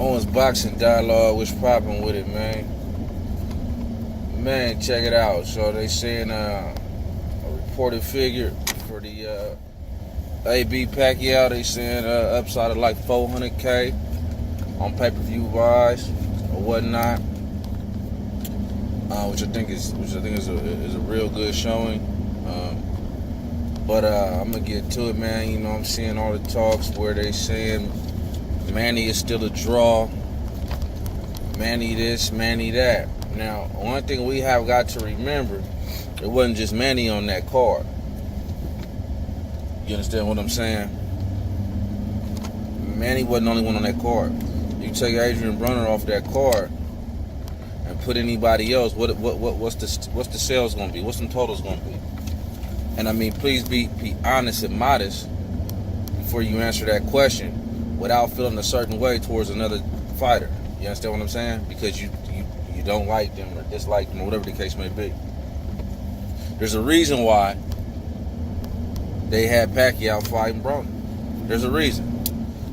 Owens Boxing Dialogue, what's popping with it, man? Man, check it out. So they saying a reported figure for the AB Pacquiao, they saying upside of like 400K on pay-per-view wise or whatnot, which I think is a real good showing. But I'm gonna get to it, man. You know, I'm seeing all the talks where they saying Manny is still a draw. Manny this, Manny that. Now, one thing we have got to remember, it wasn't just Manny on that card. You understand what I'm saying? Manny wasn't the only one on that card. You take Adrien Broner off that card and put anybody else, what's the sales gonna be? What's the totals gonna be? And I mean, please be honest and modest before you answer that question without feeling a certain way towards another fighter. You understand what I'm saying? Because you don't like them or dislike them or whatever the case may be. There's a reason why they had Pacquiao fighting Broner. There's a reason.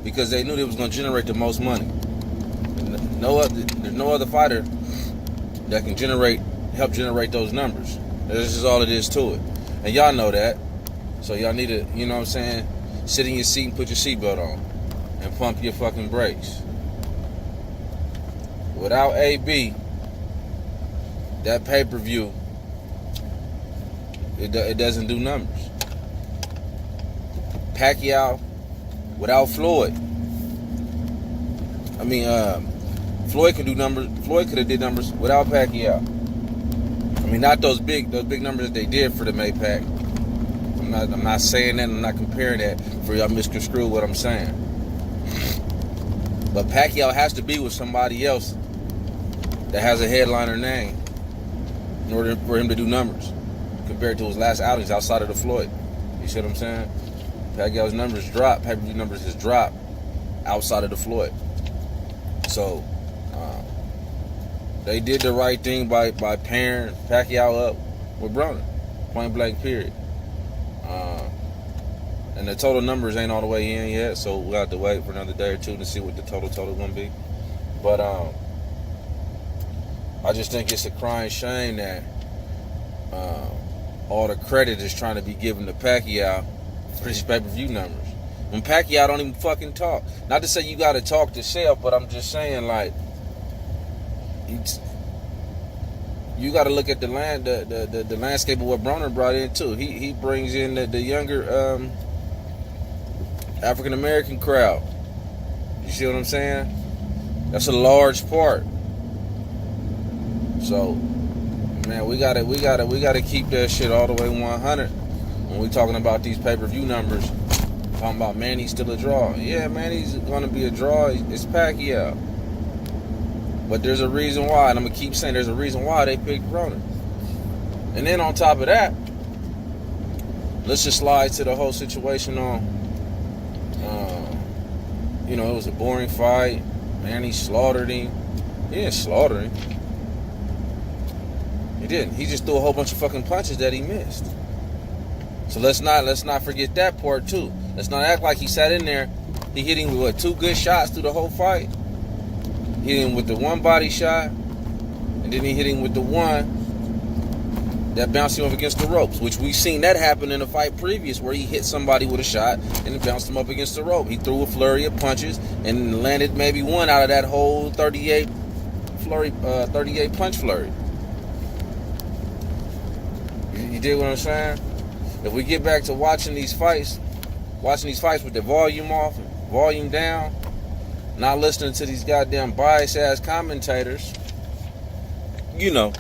Because they knew they was going to generate the most money. There's no other fighter that can help generate those numbers. This is all it is to it. And y'all know that. So y'all need to, you know what I'm saying, sit in your seat and put your seatbelt on. And pump your fucking brakes. Without AB, that pay-per-view, it doesn't do numbers. Pacquiao, without Floyd. I mean, Floyd could do numbers. Floyd could have did numbers without Pacquiao. I mean, not those big numbers that they did for the Maypac. I'm not saying that. I'm not comparing that for y'all misconstrue what I'm saying. But Pacquiao has to be with somebody else that has a headliner name in order for him to do numbers compared to his last outings outside of the Floyd. You see what I'm saying? Pacquiao's numbers drop. Pay-per-view numbers has dropped outside of the Floyd. So they did the right thing by pairing Pacquiao up with Broner, point blank period. And the total numbers ain't all the way in yet, so we'll have to wait for another day or two to see what the total gonna be. But I just think it's a crying shame that all the credit is trying to be given to Pacquiao for these pay-per-view numbers. When Pacquiao don't even fucking talk. Not to say you gotta talk to self, but I'm just saying, like, you gotta look at the landscape of what Broner brought in too. He brings in the younger African American crowd. You see what I'm saying? That's a large part. So, man, we gotta keep that shit all the way 100 when we talking about these pay-per-view numbers. Talking about Manny's still a draw. Yeah, Manny's gonna be a draw. It's Pacquiao. But there's a reason why, and I'm gonna keep saying there's a reason why they picked Broner. And then on top of that, let's just slide to the whole situation on. You know, it was a boring fight. Manny slaughtered him. He didn't slaughter him. He didn't. He just threw a whole bunch of fucking punches that he missed. So let's not forget that part too. Let's not act like he sat in there. He hit him with 2 good shots through the whole fight. Hit him with the 1 body shot, and then he hit him with the 1 that bounced him up against the ropes, which we've seen that happen in a fight previous where he hit somebody with a shot and it bounced him up against the rope. He threw a flurry of punches and landed maybe 1 out of that whole 38 punch flurry. You dig what I'm saying? If we get back to watching these fights with the volume off, volume down, not listening to these goddamn biased-ass commentators, you know,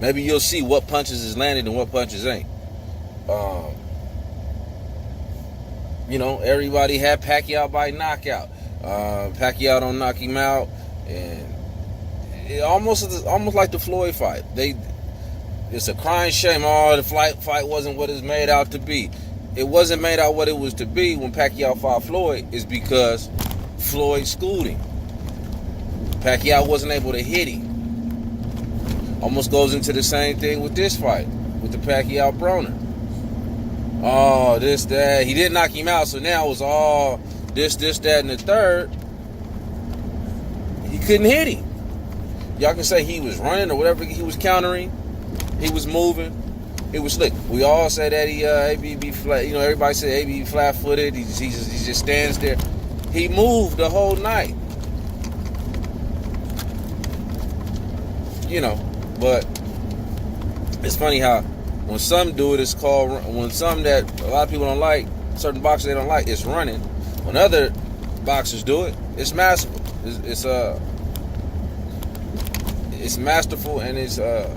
maybe you'll see what punches is landed and what punches ain't. You know, everybody had Pacquiao by knockout. Pacquiao don't knock him out, and it almost like the Floyd fight. It's a crying shame. Oh, the fight wasn't what it's made out to be. It wasn't made out what it was to be when Pacquiao fought Floyd. Is because Floyd schooled him. Pacquiao wasn't able to hit him. Almost goes into the same thing with this fight, with the Pacquiao Broner. Oh, this, that. He didn't knock him out, so now it was all this, that, and the third. couldn't hit him. Y'all can say he was running or whatever he was countering. He was moving. It was slick. We all say that he ABB flat. You know, everybody said ABB flat-footed. He just stands there. He moved the whole night. You know, but it's funny how when some do it, it's called. When some that a lot of people don't like, certain boxers they don't like, it's running. When other boxers do it, it's masterful. It's masterful, and he's a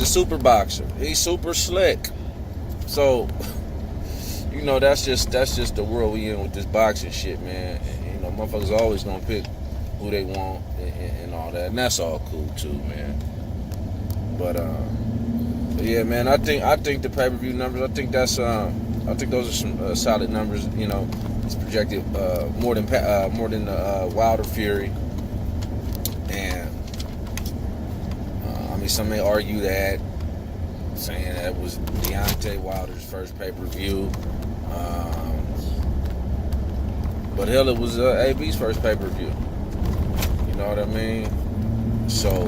super boxer. He's super slick. So, you know, that's just the world we in with this boxing shit, man. And, you know, motherfuckers always gonna pick who they want and all that, and that's all cool too, man. But yeah, man, I think the pay-per-view numbers, I think those are some solid numbers. You know, it's projected more than Wilder Fury, and I mean, some may argue that, saying that was Deontay Wilder's first pay-per-view, but hell, it was AB's first pay-per-view. You know what I mean? So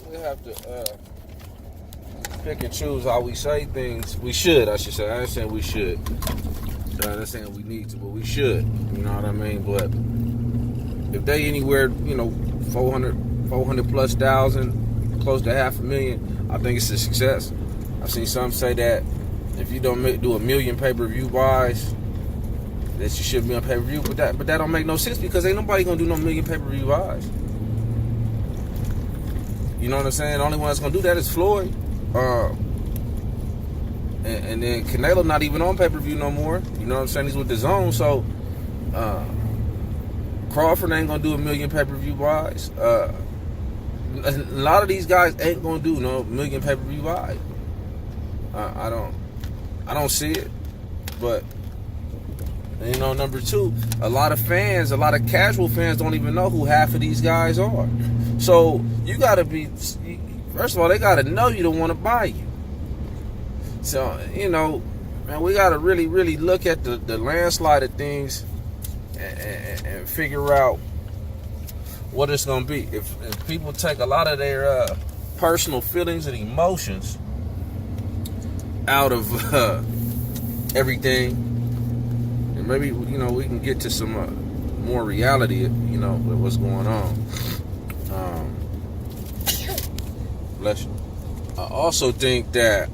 we have to pick and choose how we say things. We should, I should say. I ain't saying we should. I'm not saying we need to, but we should. You know what I mean? But if they anywhere, you know, 400 plus thousand, close to 500,000, I think it's a success. I've seen some say that if you don't do 1 million pay-per-view buys, that you shouldn't be on pay-per-view. But that don't make no sense, because ain't nobody gonna do no 1 million pay-per-view buys. You know what I'm saying? The only one that's gonna do that is Floyd. And then Canelo not even on pay-per-view no more. You know what I'm saying? He's with the Zone. So Crawford ain't gonna do 1 million pay-per-view buys. A lot of these guys ain't gonna do no 1 million pay-per-view buys. I don't see it. But you know, number two, a lot of casual fans don't even know who half of these guys are. So you gotta be, first of all, they gotta know you don't want to buy you. So, you know, man, we gotta really, really look at the landslide of things and figure out what it's gonna be. If people take a lot of their personal feelings and emotions out of everything, and maybe, you know, we can get to some more reality, you know, with what's going on. Bless you. I also think that,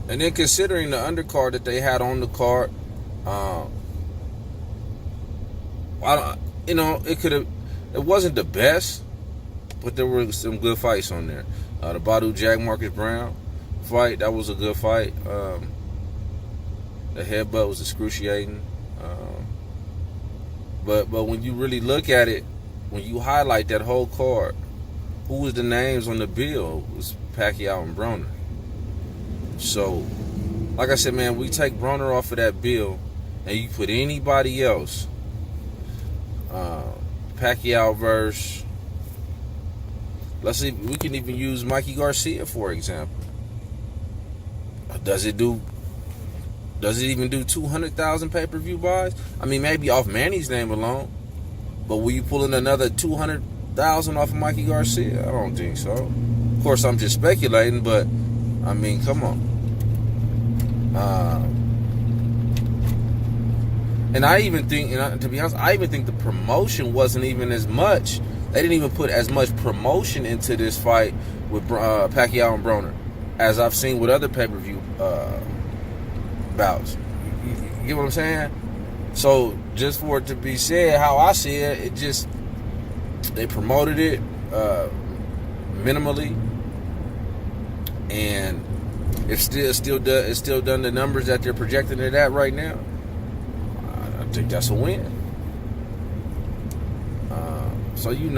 and then considering the undercard that they had on the card, you know, it wasn't the best, but there were some good fights on there. The Badu Jack Marcus Brown fight, that was a good fight. The headbutt was excruciating. But when you really look at it, when you highlight that whole card, who was the names on the bill? It was Pacquiao and Broner. So, like I said, man, we take Broner off of that bill, and you put anybody else. Pacquiao versus, let's see, we can even use Mikey Garcia for example. Does it even do 200,000 pay-per-view buys? I mean, maybe off Manny's name alone. But will you pull in another 200,000 off of Mikey Garcia? I don't think so. Of course, I'm just speculating, but I mean, come on. And I even think, to be honest, I even think the promotion wasn't even as much. They didn't even put as much promotion into this fight with Pacquiao and Broner as I've seen with other pay-per-view bouts. You get what I'm saying? So just for it to be said, how I see it, they promoted it minimally, and it's still done the numbers that they're projecting it at right now. I think that's a win. So we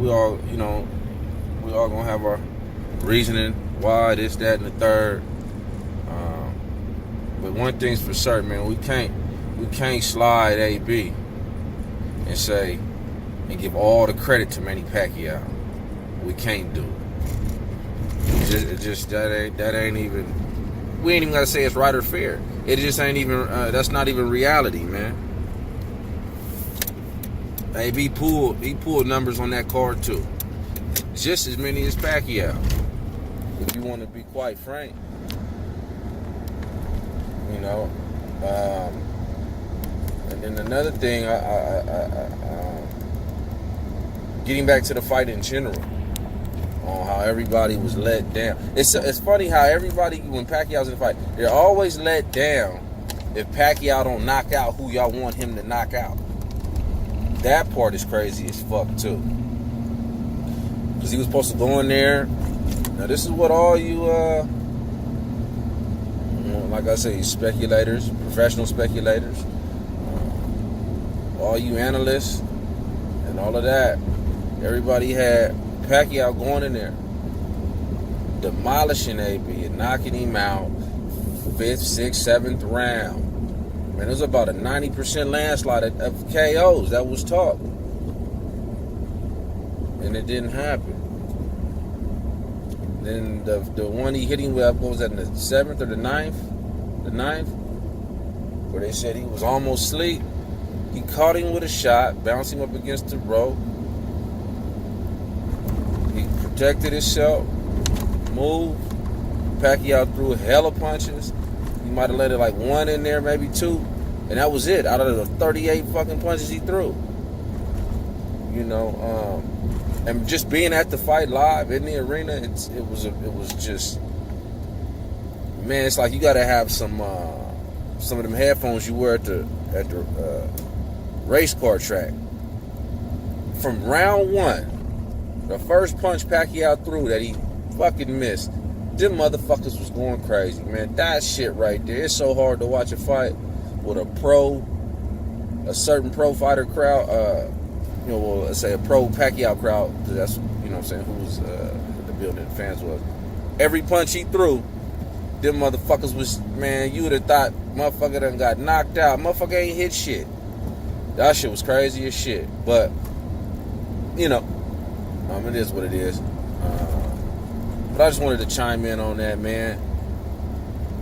all gonna have our reasoning why this, that, and the third. But one thing's for certain, man, we can't slide AB and say and give all the credit to Manny Pacquiao. We can't do it. That ain't even we ain't even gotta say it's right or fair. It just ain't even. That's not even reality, man. Hey, he pulled numbers on that card too, just as many as Pacquiao. If you want to be quite frank, you know. And then another thing, getting back to the fight in general, on how everybody was let down. It's funny how everybody, when Pacquiao's in the fight, they're always let down if Pacquiao don't knock out who y'all want him to knock out. That part is crazy as fuck too, because he was supposed to go in there. Now this is what all you, like I say, speculators, professional speculators, all you analysts, and all of that. Everybody had Pacquiao going in there, demolishing AB and knocking him out 5th, 6th, 7th round. Man, it was about a 90% landslide of KOs. That was talk. And it didn't happen. Then the one he hit him with, what was that, in the 7th or the 9th? The 9th? Where they said he was almost asleep. He caught him with a shot, bounced him up against the rope. He protected himself, moved. Pacquiao threw hella punches. He might have let it like one in there, maybe two. And that was it, out of the 38 fucking punches he threw. You know, and just being at the fight live in the arena, it was just, man, it's like you gotta have some of them headphones you wear at the race car track. From round one, the first punch Pacquiao threw that he fucking missed, them motherfuckers was going crazy, man. That shit right there. It's so hard to watch a fight with a certain pro fighter crowd, you know, well, let's say a pro Pacquiao crowd, that's, you know what I'm saying, who was the building, the fans was. Every punch he threw, them motherfuckers was, man, you would have thought motherfucker done got knocked out. Motherfucker ain't hit shit. That shit was crazy as shit. But, you know, it is what it is. But I just wanted to chime in on that, man.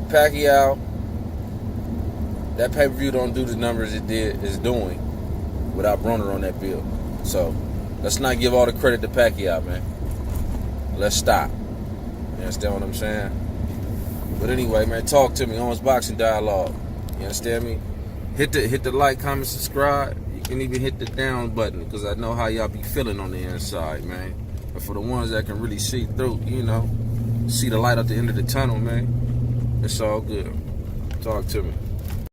Pacquiao, that pay-per-view don't do the numbers is doing without Broner on that bill. So let's not give all the credit to Pacquiao, man. Let's stop. You understand what I'm saying? But anyway, man, talk to me on his boxing dialogue. You understand me? Hit the like, comment, subscribe. You can even hit the down button, because I know how y'all be feeling on the inside, man. But for the ones that can really see through, you know, see the light at the end of the tunnel, man, it's all good. Talk to me.